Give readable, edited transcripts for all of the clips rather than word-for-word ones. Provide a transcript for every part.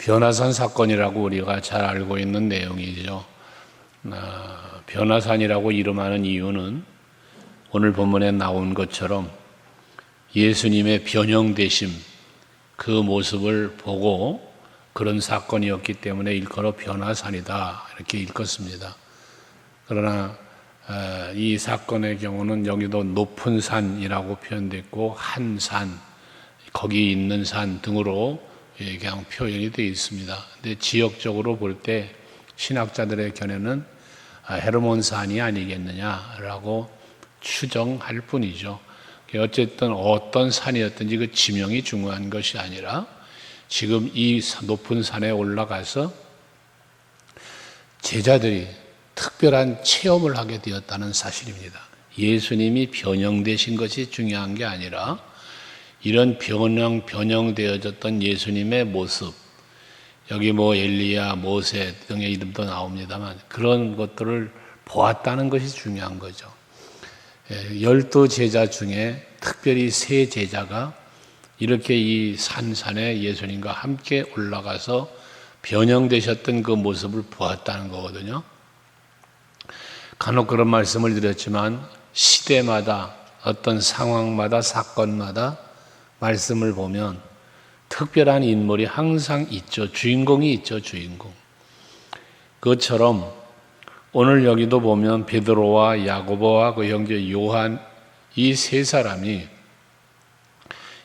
변화산 사건이라고 우리가 잘 알고 있는 내용이죠. 변화산이라고 이름하는 이유는 오늘 본문에 나온 것처럼 예수님의 변형되심 그 모습을 보고 그런 사건이었기 때문에 일컬어 변화산이다 이렇게 읽었습니다. 그러나 이 사건의 경우는 여기도 높은 산이라고 표현됐고 한 산, 거기 있는 산 등으로 그냥 표현이 되어 있습니다. 근데 지역적으로 볼 때 신학자들의 견해는 헤르몬산이 아니겠느냐라고 추정할 뿐이죠. 어쨌든 어떤 산이었든지 그 지명이 중요한 것이 아니라 지금 이 높은 산에 올라가서 제자들이 특별한 체험을 하게 되었다는 사실입니다. 예수님이 변형되신 것이 중요한 게 아니라 이런 변형되어졌던 예수님의 모습, 여기 엘리야, 모세 등의 이름도 나옵니다만 그런 것들을 보았다는 것이 중요한 거죠. 12 제자 중에 특별히 3 제자가 이렇게 이 산에 예수님과 함께 올라가서 변형되셨던 그 모습을 보았다는 거거든요. 간혹 그런 말씀을 드렸지만 시대마다 어떤 상황마다 사건마다 말씀을 보면 특별한 인물이 항상 있죠. 주인공이 있죠. 주인공. 그것처럼 오늘 여기도 보면 베드로와 야고보와 그 형제 요한 이 3사람이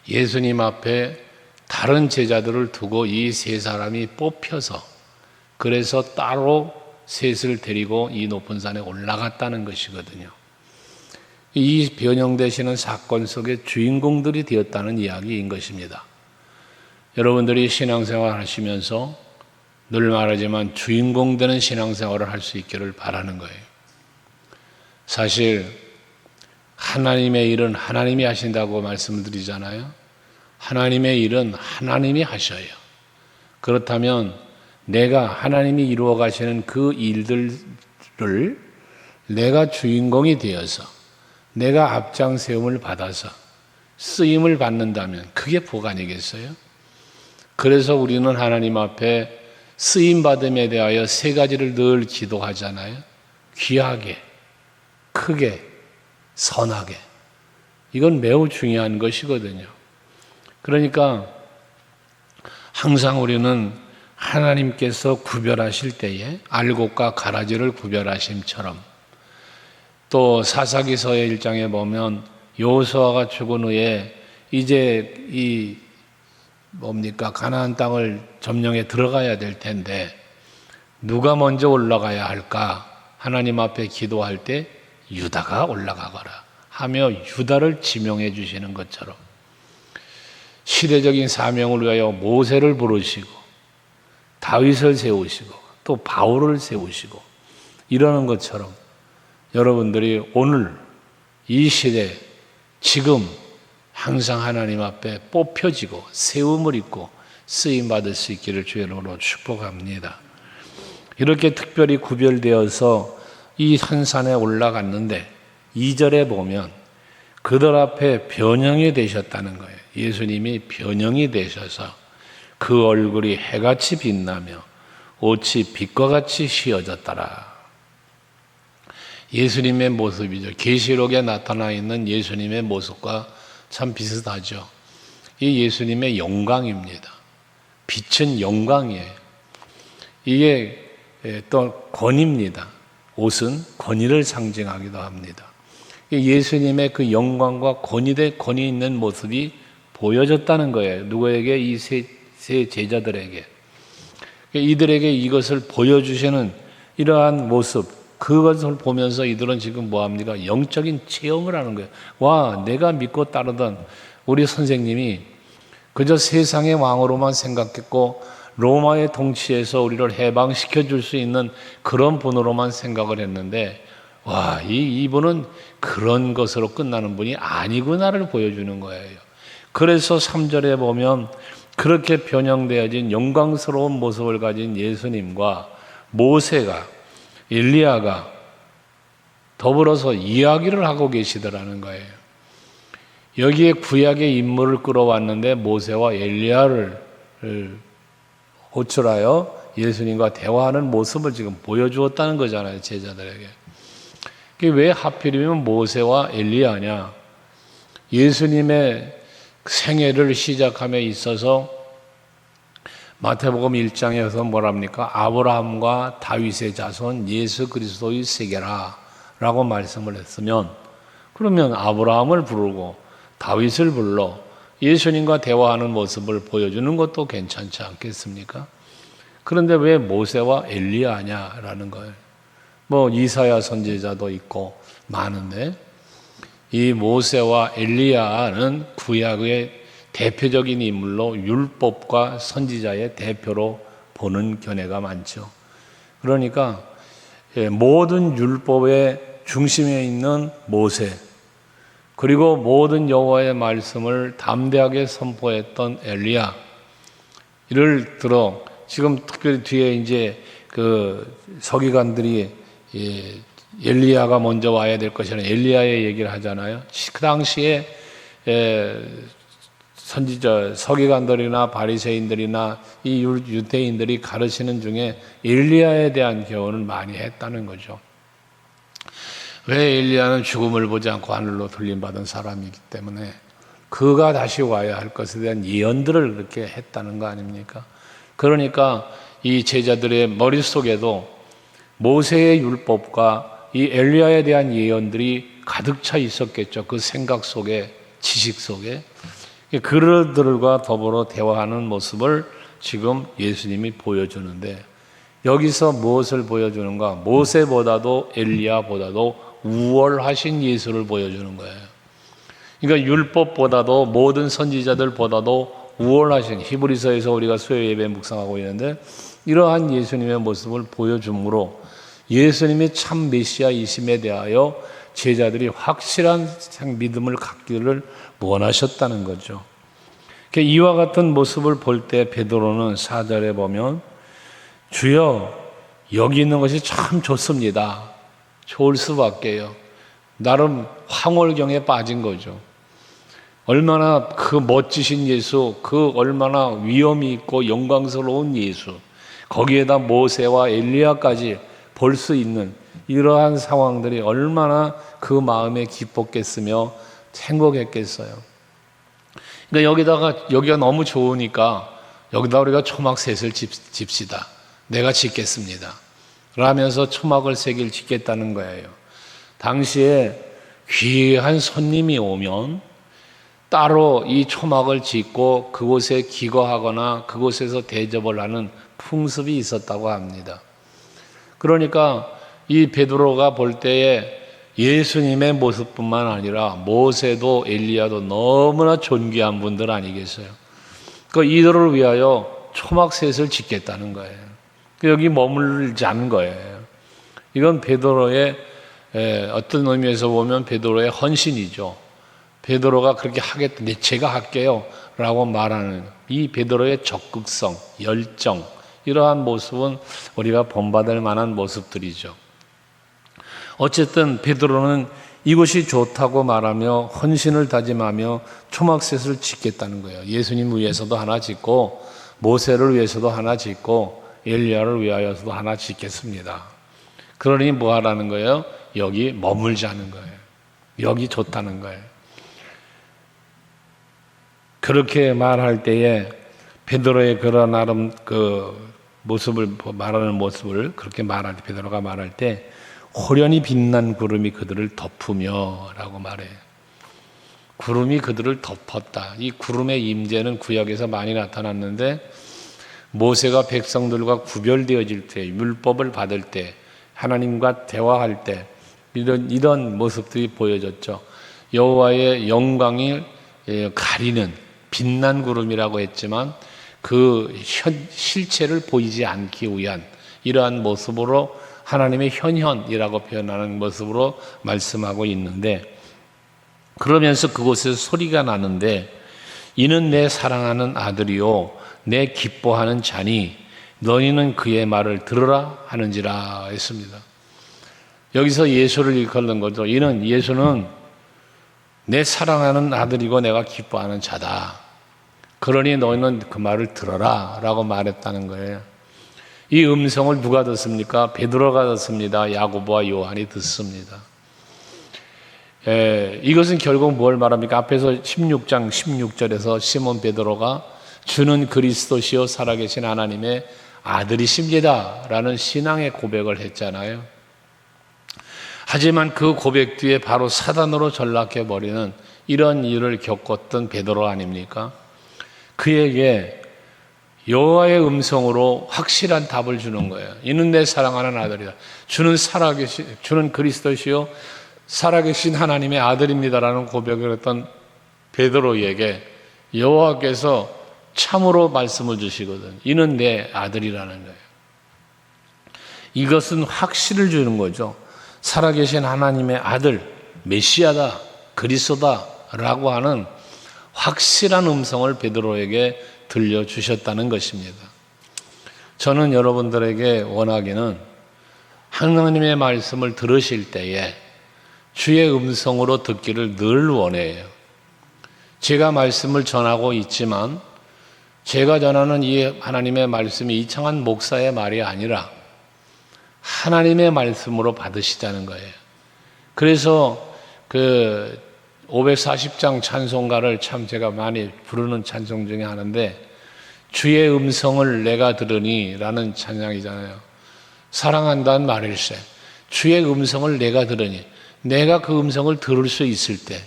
예수님 앞에 다른 제자들을 두고 이 3사람이 뽑혀서 그래서 따로 셋을 데리고 이 높은 산에 올라갔다는 것이거든요. 이 변형되시는 사건 속의 주인공들이 되었다는 이야기인 것입니다. 여러분들이 신앙생활 하시면서 늘 말하지만 주인공 되는 신앙생활을 할 수 있기를 바라는 거예요. 사실 하나님의 일은 하나님이 하신다고 말씀을 드리잖아요. 하나님의 일은 하나님이 하셔요. 그렇다면 내가 하나님이 이루어 가시는 그 일들을 내가 주인공이 되어서 내가 앞장 세움을 받아서 쓰임을 받는다면 그게 복 아니겠어요? 그래서 우리는 하나님 앞에 쓰임받음에 대하여 3가지를 늘 기도하잖아요. 귀하게, 크게, 선하게. 이건 매우 중요한 것이거든요. 그러니까 항상 우리는 하나님께서 구별하실 때에 알곡과 가라지를 구별하심처럼 또 사사기서의 1장에 보면 여호수아가 죽은 후에 이제 이 가나안 땅을 점령해 들어가야 될 텐데 누가 먼저 올라가야 할까? 하나님 앞에 기도할 때 유다가 올라가거라 하며 유다를 지명해 주시는 것처럼 시대적인 사명을 위하여 모세를 부르시고 다윗을 세우시고 또 바울을 세우시고 이러는 것처럼 여러분들이 오늘 이 시대 지금 항상 하나님 앞에 뽑혀지고 세움을 입고 쓰임받을 수 있기를 주의 이름으로 축복합니다. 이렇게 특별히 구별되어서 이 한 산에 올라갔는데 2절에 보면 그들 앞에 변형이 되셨다는 거예요. 예수님이 변형이 되셔서 그 얼굴이 해같이 빛나며 옷이 빛과 같이 휘어졌더라. 예수님의 모습이죠. 계시록에 나타나 있는 예수님의 모습과 참 비슷하죠. 이 예수님의 영광입니다. 빛은 영광이에요. 이게 또 권위입니다. 옷은 권위를 상징하기도 합니다. 예수님의 그 영광과 권위 있는 모습이 보여졌다는 거예요. 누구에게? 이 세 제자들에게. 이들에게 이것을 보여주시는 이러한 모습, 그것을 보면서 이들은 지금 뭐합니까? 영적인 체험을 하는 거예요. 와, 내가 믿고 따르던 우리 선생님이 그저 세상의 왕으로만 생각했고 로마의 통치에서 우리를 해방시켜 줄 수 있는 그런 분으로만 생각을 했는데 와, 이분은 그런 것으로 끝나는 분이 아니구나를 보여주는 거예요. 그래서 3절에 보면 그렇게 변형되어진 영광스러운 모습을 가진 예수님과 모세가 엘리야가 더불어서 이야기를 하고 계시더라는 거예요. 여기에 구약의 인물을 끌어왔는데 모세와 엘리야를 호출하여 예수님과 대화하는 모습을 지금 보여주었다는 거잖아요, 제자들에게. 왜 하필이면 모세와 엘리야냐? 예수님의 생애를 시작함에 있어서 마태복음 1장에서 뭐랍니까? 아브라함과 다윗의 자손 예수 그리스도의 세계라 라고 말씀을 했으면, 그러면 아브라함을 부르고 다윗을 불러 예수님과 대화하는 모습을 보여주는 것도 괜찮지 않겠습니까? 그런데 왜 모세와 엘리야냐라는 거예요. 뭐 이사야 선지자도 있고 많은데, 이 모세와 엘리야는 구약의 대표적인 인물로 율법과 선지자의 대표로 보는 견해가 많죠. 그러니까 모든 율법의 중심에 있는 모세, 그리고 모든 여호와의 말씀을 담대하게 선포했던 엘리야, 이를 들어 지금 특별히 뒤에 이제 그 서기관들이 엘리야가 먼저 와야 될 것이라는 엘리야의 얘기를 하잖아요. 그 당시에 선지자 서기관들이나 바리새인들이나 이 유대인들이 가르치는 중에 엘리야에 대한 교훈을 많이 했다는 거죠. 왜 엘리야는 죽음을 보지 않고 하늘로 돌림받은 사람이기 때문에 그가 다시 와야 할 것에 대한 예언들을 그렇게 했다는 거 아닙니까? 그러니까 이 제자들의 머릿속에도 모세의 율법과 이 엘리야에 대한 예언들이 가득 차 있었겠죠. 그 생각 속에, 지식 속에. 그들과 더불어 대화하는 모습을 지금 예수님이 보여주는데, 여기서 무엇을 보여주는가? 모세보다도 엘리야보다도 우월하신 예수를 보여주는 거예요. 그러니까 율법보다도 모든 선지자들보다도 우월하신, 히브리서에서 우리가 수요 예배 묵상하고 있는데, 이러한 예수님의 모습을 보여주므로 예수님이 참 메시아이심에 대하여 제자들이 확실한 믿음을 갖기를 원하셨다는 거죠. 이와 같은 모습을 볼 때 베드로는 4절에 보면 주여 여기 있는 것이 참 좋습니다. 좋을 수밖에요. 나름 황홀경에 빠진 거죠. 얼마나 그 멋지신 예수, 그 얼마나 위엄이 있고 영광스러운 예수, 거기에다 모세와 엘리야까지 볼 수 있는 이러한 상황들이 얼마나 그 마음에 기뻤겠으며 행복했겠어요. 그러니까 여기가 너무 좋으니까 여기다 우리가 초막셋을 집시다. 내가 짓겠습니다. 라면서 초막을 세 개를 짓겠다는 거예요. 당시에 귀한 손님이 오면 따로 이 초막을 짓고 그곳에 기거하거나 그곳에서 대접을 하는 풍습이 있었다고 합니다. 그러니까 이 베드로가 볼 때에 예수님의 모습뿐만 아니라 모세도 엘리야도 너무나 존귀한 분들 아니겠어요? 그 이들을 위하여 초막셋을 짓겠다는 거예요. 여기 머물자는 거예요. 이건 베드로의 어떤 의미에서 보면 베드로의 헌신이죠. 베드로가 그렇게 하겠다, 제가 할게요 라고 말하는 이 베드로의 적극성, 열정, 이러한 모습은 우리가 본받을 만한 모습들이죠. 어쨌든 베드로는 이것이 좋다고 말하며 헌신을 다짐하며 초막셋을 짓겠다는 거예요. 예수님 위해서도 하나 짓고 모세를 위해서도 하나 짓고 엘리야를 위하여서도 하나 짓겠습니다. 그러니 뭐 하라는 거예요? 여기 머물자는 거예요. 여기 좋다는 거예요. 그렇게 말할 때에 베드로의 그런 나름 그 모습을 말하는 모습을 그렇게 말할 때, 베드로가 말할 때 호련히 빛난 구름이 그들을 덮으며라고 말해요. 구름이 그들을 덮었다. 이 구름의 임재는 구약에서 많이 나타났는데 모세가 백성들과 구별되어질 때, 율법을 받을 때, 하나님과 대화할 때 이런 모습들이 보여졌죠. 여호와의 영광이 가리는 빛난 구름이라고 했지만 그 실체를 보이지 않기 위한 이러한 모습으로 하나님의 현현이라고 표현하는 모습으로 말씀하고 있는데, 그러면서 그곳에서 소리가 나는데 이는 내 사랑하는 아들이요 내 기뻐하는 자니 너희는 그의 말을 들으라 하는지라 했습니다. 여기서 예수를 일컫는 거죠. 예수는 내 사랑하는 아들이고 내가 기뻐하는 자다. 그러니 너희는 그 말을 들어라 라고 말했다는 거예요. 이 음성을 누가 듣습니까? 베드로가 듣습니다. 야고보와 요한이 듣습니다. 이것은 결국 뭘 말합니까? 앞에서 16장 16절에서 시몬 베드로가 주는 그리스도시요 살아계신 하나님의 아들이십니다 라는 신앙의 고백을 했잖아요. 하지만 그 고백 뒤에 바로 사단으로 전락해버리는 이런 일을 겪었던 베드로 아닙니까? 그에게 여호와의 음성으로 확실한 답을 주는 거예요. 이는 내 사랑하는 아들이다. 주는 그리스도시요 살아계신 하나님의 아들입니다라는 고백을 했던 베드로에게 여호와께서 참으로 말씀을 주시거든. 이는 내 아들이라는 거예요. 이것은 확신을 주는 거죠. 살아계신 하나님의 아들, 메시아다, 그리스도다라고 하는 확실한 음성을 베드로에게 들려주셨다는 것입니다. 저는 여러분들에게 원하기는 하나님의 말씀을 들으실 때에 주의 음성으로 듣기를 늘 원해요. 제가 말씀을 전하고 있지만 제가 전하는 이 하나님의 말씀이 이창한 목사의 말이 아니라 하나님의 말씀으로 받으시자는 거예요. 그래서 그 540장 찬송가를 참 제가 많이 부르는 찬송 중에 하나인데 주의 음성을 내가 들으니 라는 찬양이잖아요. 사랑한다는 말일세. 주의 음성을 내가 들으니 내가 그 음성을 들을 수 있을 때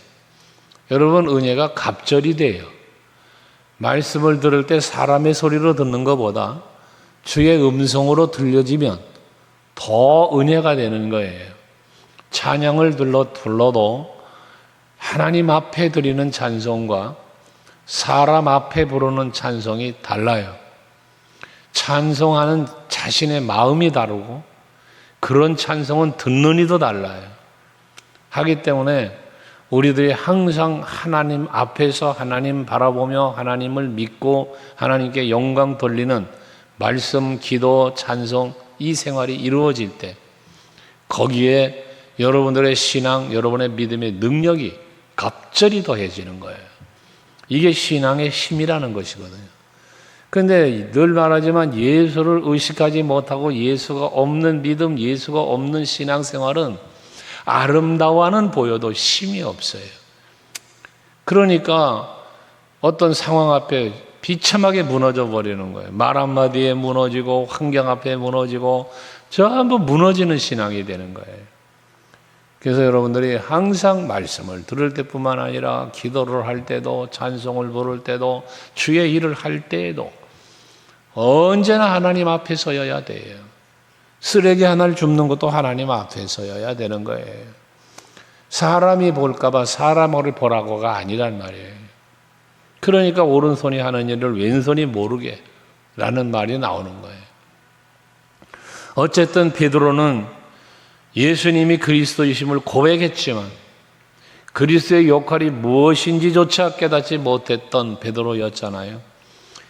여러분 은혜가 갑절이 돼요. 말씀을 들을 때 사람의 소리로 듣는 것보다 주의 음성으로 들려지면 더 은혜가 되는 거예요. 찬양을 불러도 하나님 앞에 드리는 찬송과 사람 앞에 부르는 찬송이 달라요. 찬송하는 자신의 마음이 다르고 그런 찬송은 듣는 이도 달라요. 하기 때문에 우리들이 항상 하나님 앞에서 하나님 바라보며 하나님을 믿고 하나님께 영광 돌리는 말씀, 기도, 찬송 이 생활이 이루어질 때 거기에 여러분들의 신앙, 여러분의 믿음의 능력이 갑절이 더해지는 거예요. 이게 신앙의 힘이라는 것이거든요. 그런데 늘 말하지만 예수를 의식하지 못하고 예수가 없는 믿음, 예수가 없는 신앙생활은 아름다워는 보여도 힘이 없어요. 그러니까 어떤 상황 앞에 비참하게 무너져 버리는 거예요. 말 한마디에 무너지고 환경 앞에 무너지고 전부 무너지는 신앙이 되는 거예요. 그래서 여러분들이 항상 말씀을 들을 때뿐만 아니라 기도를 할 때도 찬송을 부를 때도 주의 일을 할 때에도 언제나 하나님 앞에 서여야 돼요. 쓰레기 하나를 줍는 것도 하나님 앞에 서여야 되는 거예요. 사람이 볼까 봐 사람을 보라고가 아니란 말이에요. 그러니까 오른손이 하는 일을 왼손이 모르게 라는 말이 나오는 거예요. 어쨌든 베드로는 예수님이 그리스도이심을 고백했지만 그리스도의 역할이 무엇인지조차 깨닫지 못했던 베드로였잖아요.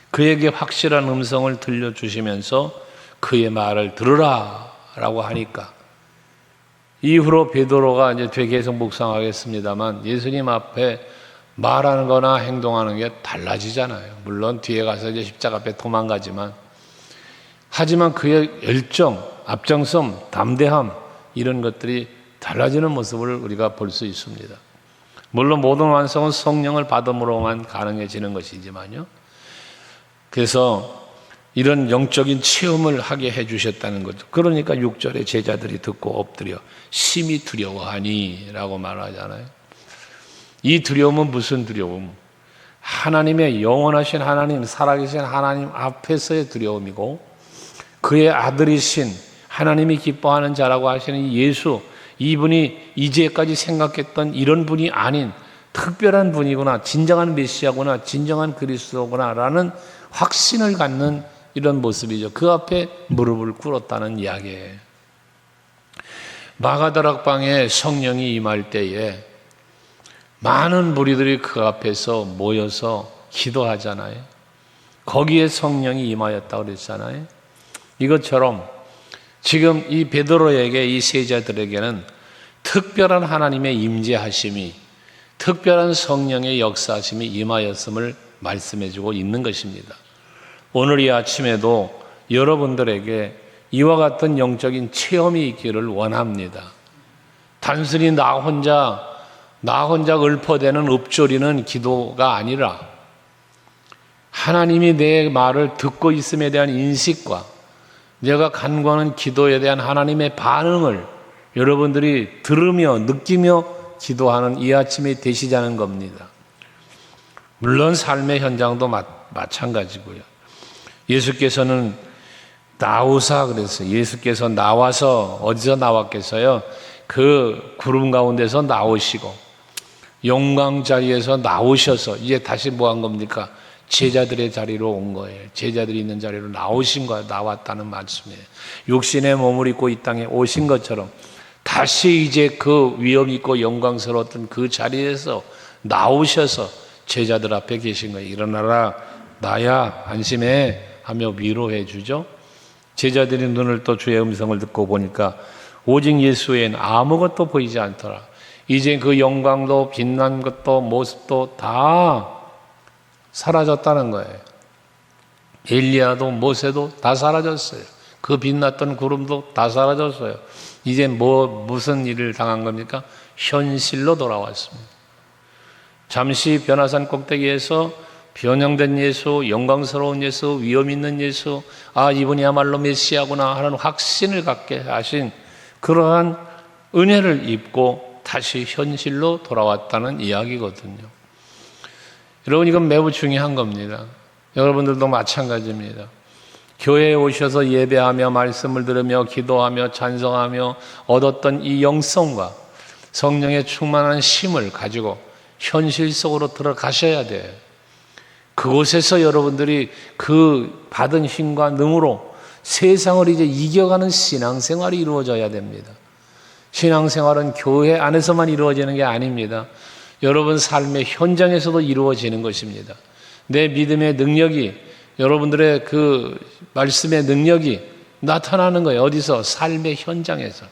그에게 확실한 음성을 들려주시면서 그의 말을 들으라 라고 하니까 이후로 베드로가 이제 계속 묵상하겠습니다만 예수님 앞에 말하는 거나 행동하는 게 달라지잖아요. 물론 뒤에 가서 이제 십자가 앞에 도망가지만 하지만 그의 열정, 앞장섬, 담대함 이런 것들이 달라지는 모습을 우리가 볼 수 있습니다. 물론 모든 완성은 성령을 받음으로만 가능해지는 것이지만요. 그래서 이런 영적인 체험을 하게 해주셨다는 거죠. 그러니까 6절에 제자들이 듣고 엎드려 심히 두려워하니 라고 말하잖아요. 이 두려움은 무슨 두려움? 하나님의 영원하신 하나님, 살아계신 하나님 앞에서의 두려움이고 그의 아들이신 하나님이 기뻐하는 자라고 하시는 예수, 이분이 이제까지 생각했던 이런 분이 아닌 특별한 분이구나, 진정한 메시아구나, 진정한 그리스도구나 라는 확신을 갖는 이런 모습이죠. 그 앞에 무릎을 꿇었다는 이야기예요. 마가다락방에 성령이 임할 때에 많은 무리들이 그 앞에서 모여서 기도하잖아요. 거기에 성령이 임하였다고 그랬잖아요. 이것처럼 지금 이 베드로에게 이 세자들에게는 특별한 하나님의 임재하심이 특별한 성령의 역사하심이 임하였음을 말씀해주고 있는 것입니다. 오늘 이 아침에도 여러분들에게 이와 같은 영적인 체험이 있기를 원합니다. 단순히 나 혼자 읊어대는 읊조리는 기도가 아니라 하나님이 내 말을 듣고 있음에 대한 인식과 내가 간구하는 기도에 대한 하나님의 반응을 여러분들이 들으며 느끼며 기도하는 이 아침이 되시자는 겁니다. 물론 삶의 현장도 마찬가지고요. 예수께서는 나오사 그랬어요. 예수께서 나와서 어디서 나왔겠어요? 그 구름 가운데서 나오시고 영광 자리에서 나오셔서 이제 다시 뭐 한 겁니까? 제자들의 자리로 온 거예요. 제자들이 있는 자리로 나오신 거예요. 나왔다는 말씀이에요. 육신의 몸을 입고 이 땅에 오신 것처럼 다시 이제 그 위엄 있고 영광스러웠던 그 자리에서 나오셔서 제자들 앞에 계신 거예요. 일어나라 나야 안심해 하며 위로해 주죠. 제자들이 눈을 떠 주의 음성을 듣고 보니까 오직 예수 외에는 아무것도 보이지 않더라. 이제 그 영광도 빛난 것도 모습도 다 사라졌다는 거예요. 엘리야도 모세도 다 사라졌어요. 그 빛났던 구름도 다 사라졌어요. 이제 무슨 일을 당한 겁니까? 현실로 돌아왔습니다. 잠시 변화산 꼭대기에서 변형된 예수, 영광스러운 예수, 위엄 있는 예수, 아 이분이야말로 메시아구나 하는 확신을 갖게 하신 그러한 은혜를 입고 다시 현실로 돌아왔다는 이야기거든요. 여러분 이건 매우 중요한 겁니다. 여러분들도 마찬가지입니다. 교회에 오셔서 예배하며 말씀을 들으며 기도하며 찬송하며 얻었던 이 영성과 성령의 충만한 힘을 가지고 현실 속으로 들어가셔야 돼요. 그곳에서 여러분들이 그 받은 힘과 능으로 세상을 이제 이겨가는 신앙생활이 이루어져야 됩니다. 신앙생활은 교회 안에서만 이루어지는 게 아닙니다. 여러분 삶의 현장에서도 이루어지는 것입니다. 내 믿음의 능력이 여러분들의 그 말씀의 능력이 나타나는 거예요. 어디서? 삶의 현장에서.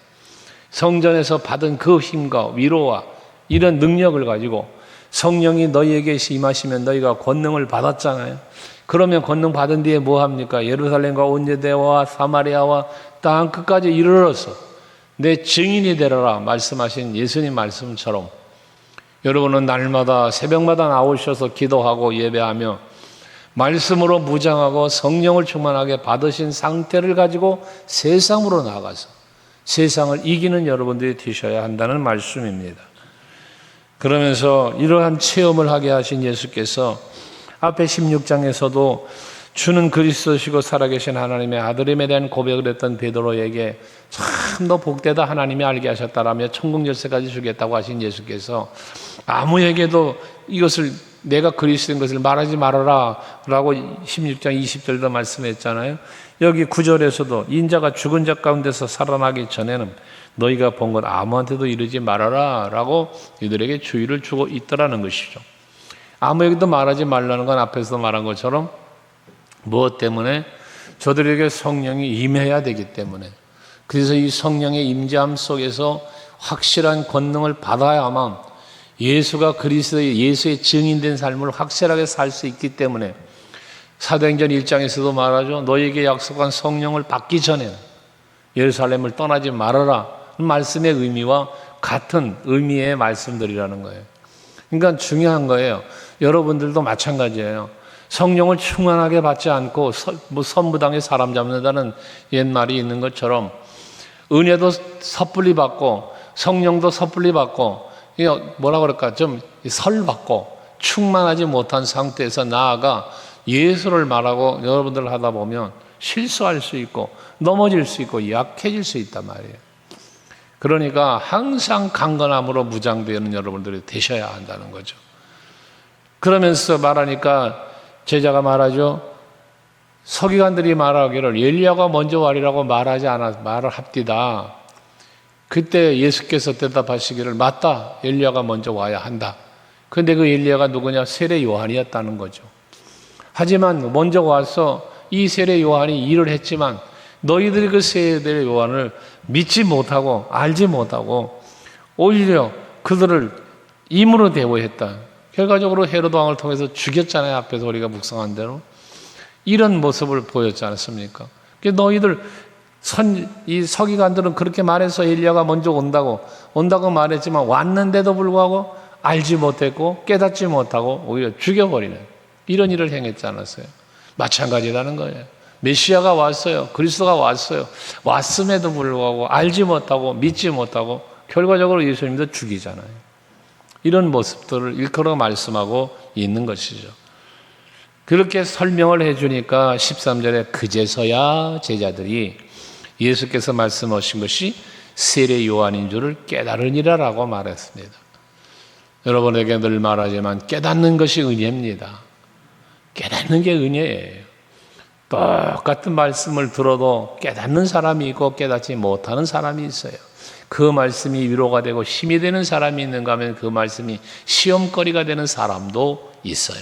성전에서 받은 그 힘과 위로와 이런 능력을 가지고 성령이 너희에게 임하시면 너희가 권능을 받았잖아요. 그러면 권능 받은 뒤에 뭐 합니까? 예루살렘과 온 유대와 사마리아와 땅 끝까지 이르러서 내 증인이 되리라 말씀하신 예수님 말씀처럼 여러분은 날마다 새벽마다 나오셔서 기도하고 예배하며 말씀으로 무장하고 성령을 충만하게 받으신 상태를 가지고 세상으로 나가서 세상을 이기는 여러분들이 되셔야 한다는 말씀입니다. 그러면서 이러한 체험을 하게 하신 예수께서 앞에 16장에서도 주는 그리스도시고 살아계신 하나님의 아들임에 대한 고백을 했던 베드로에게 참 너 복되다 하나님이 알게 하셨다라며 천국 열쇠까지 주겠다고 하신 예수께서 아무에게도 이것을 내가 그리스도인 것을 말하지 말아라 라고 16장 20절도 말씀했잖아요. 여기 9절에서도 인자가 죽은 자 가운데서 살아나기 전에는 너희가 본 것 아무한테도 이르지 말아라 라고 이들에게 주의를 주고 있더라는 것이죠. 아무에게도 말하지 말라는 건 앞에서 말한 것처럼 무엇 때문에? 저들에게 성령이 임해야 되기 때문에. 그래서 이 성령의 임재함 속에서 확실한 권능을 받아야만 예수가 그리스도의 예수의 증인된 삶을 확실하게 살 수 있기 때문에 사도행전 1장에서도 말하죠. 너희에게 약속한 성령을 받기 전에 예루살렘을 떠나지 말아라. 말씀의 의미와 같은 의미의 말씀들이라는 거예요. 그러니까 중요한 거예요. 여러분들도 마찬가지예요. 성령을 충만하게 받지 않고 선무당에 사람 잡는다는 옛말이 있는 것처럼 은혜도 섣불리 받고 성령도 섣불리 받고 뭐라 그럴까 좀 설 받고 충만하지 못한 상태에서 나아가 예수를 말하고 여러분들 하다 보면 실수할 수 있고 넘어질 수 있고 약해질 수 있단 말이에요. 그러니까 항상 강건함으로 무장되는 여러분들이 되셔야 한다는 거죠. 그러면서 말하니까 제자가 말하죠. 서기관들이 말하기를 엘리야가 먼저 와리라고 말을 합디다. 그때 예수께서 대답하시기를 맞다. 엘리야가 먼저 와야 한다. 그런데 그 엘리야가 누구냐? 세례 요한이었다는 거죠. 하지만 먼저 와서 이 세례 요한이 일을 했지만 너희들이 그 세례 요한을 믿지 못하고 알지 못하고 오히려 그들을 임으로 대우했다. 결과적으로 헤로드 왕을 통해서 죽였잖아요. 앞에서 우리가 묵상한 대로. 이런 모습을 보였지 않습니까? 너희들 이 서기관들은 그렇게 말해서 엘리야가 먼저 온다고 말했지만 왔는데도 불구하고 알지 못했고 깨닫지 못하고 오히려 죽여버리는 이런 일을 행했지 않았어요? 마찬가지라는 거예요. 메시아가 왔어요. 그리스도가 왔어요. 왔음에도 불구하고 알지 못하고 믿지 못하고 결과적으로 예수님도 죽이잖아요. 이런 모습들을 일컬어 말씀하고 있는 것이죠. 그렇게 설명을 해주니까 13절에 그제서야 제자들이 예수께서 말씀하신 것이 세례 요한인 줄을 깨달으니라라고 말했습니다. 여러분에게 늘 말하지만 깨닫는 것이 은혜입니다. 깨닫는 게 은혜예요. 똑같은 말씀을 들어도 깨닫는 사람이 있고 깨닫지 못하는 사람이 있어요. 그 말씀이 위로가 되고 힘이 되는 사람이 있는가 하면 그 말씀이 시험거리가 되는 사람도 있어요.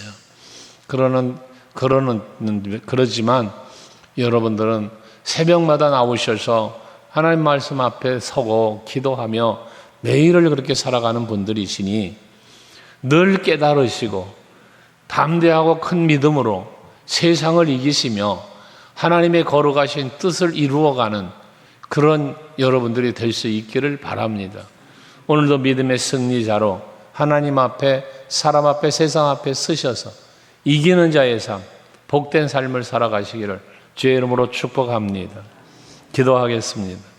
그러지만 여러분들은 새벽마다 나오셔서 하나님 말씀 앞에 서고 기도하며 매일을 그렇게 살아가는 분들이시니 늘 깨달으시고 담대하고 큰 믿음으로 세상을 이기시며 하나님의 거룩하신 뜻을 이루어가는 그런 여러분들이 될 수 있기를 바랍니다. 오늘도 믿음의 승리자로 하나님 앞에, 사람 앞에, 세상 앞에 서셔서 이기는 자의 삶, 복된 삶을 살아가시기를 주의 이름으로 축복합니다. 기도하겠습니다.